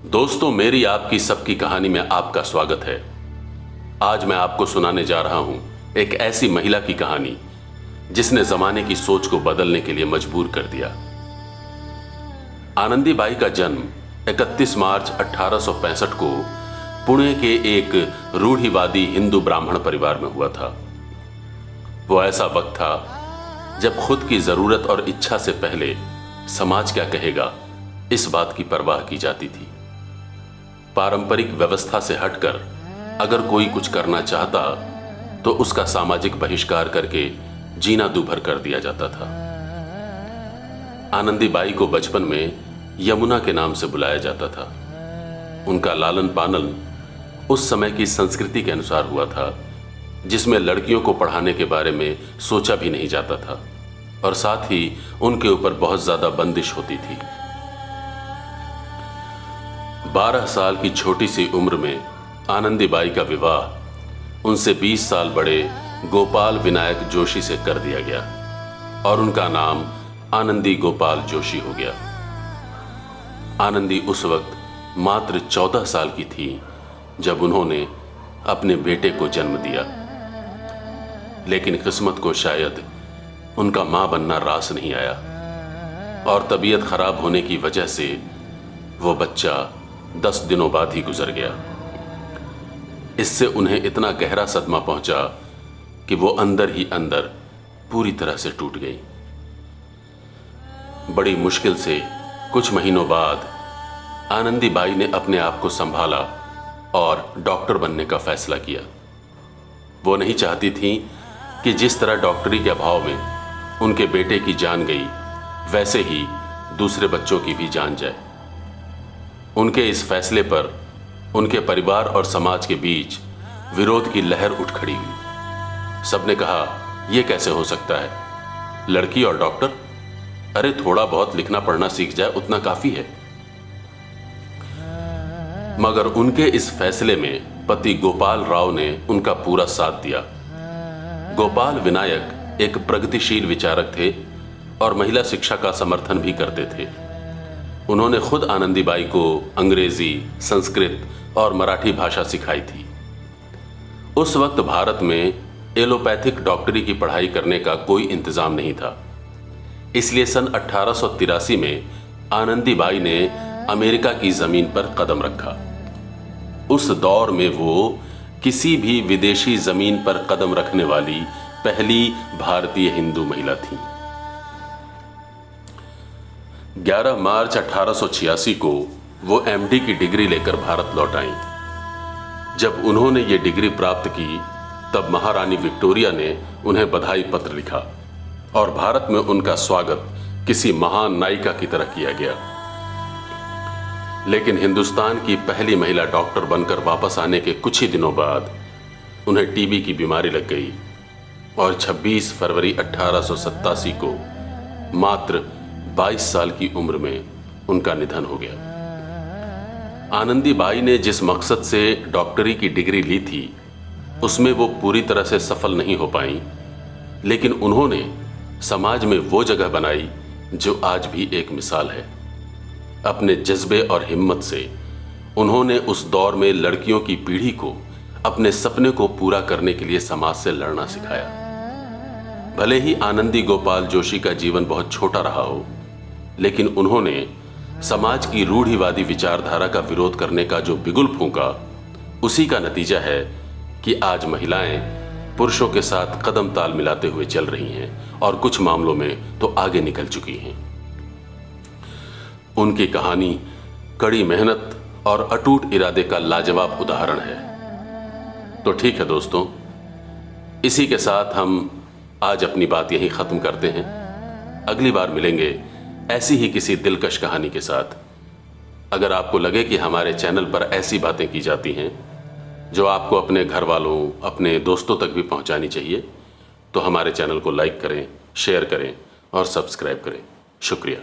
दोस्तों, मेरी आपकी सबकी कहानी में आपका स्वागत है। आज मैं आपको सुनाने जा रहा हूं एक ऐसी महिला की कहानी जिसने जमाने की सोच को बदलने के लिए मजबूर कर दिया। आनंदीबाई का जन्म 31 मार्च 1865 को पुणे के एक रूढ़िवादी हिंदू ब्राह्मण परिवार में हुआ था। वो ऐसा वक्त था जब खुद की जरूरत और इच्छा से पहले समाज क्या कहेगा इस बात की परवाह की जाती थी। पारंपरिक व्यवस्था से हटकर अगर कोई कुछ करना चाहता तो उसका सामाजिक बहिष्कार करके जीना दूभर कर दिया जाता था। आनंदीबाई को बचपन में यमुना के नाम से बुलाया जाता था। उनका लालन पालन उस समय की संस्कृति के अनुसार हुआ था, जिसमें लड़कियों को पढ़ाने के बारे में सोचा भी नहीं जाता था और साथ ही उनके ऊपर बहुत ज्यादा बंदिश होती थी। 12 साल की छोटी सी उम्र में आनंदीबाई का विवाह उनसे 20 साल बड़े गोपाल विनायक जोशी से कर दिया गया और उनका नाम आनंदी गोपाल जोशी हो गया। आनंदी उस वक्त मात्र 14 साल की थी जब उन्होंने अपने बेटे को जन्म दिया, लेकिन किस्मत को शायद उनका मां बनना रास नहीं आया और तबीयत खराब होने की वजह से वो बच्चा 10 दिनों बाद ही गुजर गया। इससे उन्हें इतना गहरा सदमा पहुंचा कि वो अंदर ही अंदर पूरी तरह से टूट गई। बड़ी मुश्किल से कुछ महीनों बाद आनंदीबाई ने अपने आप को संभाला और डॉक्टर बनने का फैसला किया। वो नहीं चाहती थी कि जिस तरह डॉक्टरी के अभाव में उनके बेटे की जान गई, वैसे ही दूसरे बच्चों की भी जान जाए। उनके इस फैसले पर उनके परिवार और समाज के बीच विरोध की लहर उठ खड़ी हुई। सबने कहा, यह कैसे हो सकता है? लड़की और डॉक्टर? अरे थोड़ा बहुत लिखना पढ़ना सीख जाए उतना काफी है। मगर उनके इस फैसले में पति गोपाल राव ने उनका पूरा साथ दिया। गोपाल विनायक एक प्रगतिशील विचारक थे और महिला शिक्षा का समर्थन भी करते थे। उन्होंने खुद आनंदीबाई को अंग्रेजी, संस्कृत और मराठी भाषा सिखाई थी। उस वक्त भारत में एलोपैथिक डॉक्टरी की पढ़ाई करने का कोई इंतजाम नहीं था, इसलिए सन 1883 में आनंदीबाई ने अमेरिका की जमीन पर कदम रखा। उस दौर में वो किसी भी विदेशी जमीन पर कदम रखने वाली पहली भारतीय हिंदू महिला थी। 11 मार्च 1886 को वो एमडी की डिग्री लेकर भारत लौट आईं। जब उन्होंने ये डिग्री प्राप्त की तब महारानी विक्टोरिया ने उन्हें बधाई पत्र लिखा और भारत में उनका स्वागत किसी महान नायिका की तरह किया गया। लेकिन हिंदुस्तान की पहली महिला डॉक्टर बनकर वापस आने के कुछ ही दिनों बाद उन्हें टीबी की बीमारी लग गई और 26 फरवरी 1887 को मात्र 22 साल की उम्र में उनका निधन हो गया। आनंदीबाई ने जिस मकसद से डॉक्टरी की डिग्री ली थी उसमें वो पूरी तरह से सफल नहीं हो पाई, लेकिन उन्होंने समाज में वो जगह बनाई जो आज भी एक मिसाल है। अपने जज्बे और हिम्मत से उन्होंने उस दौर में लड़कियों की पीढ़ी को अपने सपने को पूरा करने के लिए समाज से लड़ना सिखाया। भले ही आनंदी गोपाल जोशी का जीवन बहुत छोटा रहा हो, लेकिन उन्होंने समाज की रूढ़िवादी विचारधारा का विरोध करने का जो बिगुल फूंका, उसी का नतीजा है कि आज महिलाएं पुरुषों के साथ कदम ताल मिलाते हुए चल रही हैं और कुछ मामलों में तो आगे निकल चुकी हैं। उनकी कहानी कड़ी मेहनत और अटूट इरादे का लाजवाब उदाहरण है। तो ठीक है दोस्तों, इसी के साथ हम आज अपनी बात यहीं खत्म करते हैं। अगली बार मिलेंगे ऐसी ही किसी दिलकश कहानी के साथ। अगर आपको लगे कि हमारे चैनल पर ऐसी बातें की जाती हैं जो आपको अपने घर वालों, अपने दोस्तों तक भी पहुंचानी चाहिए, तो हमारे चैनल को लाइक करें, शेयर करें और सब्सक्राइब करें। शुक्रिया।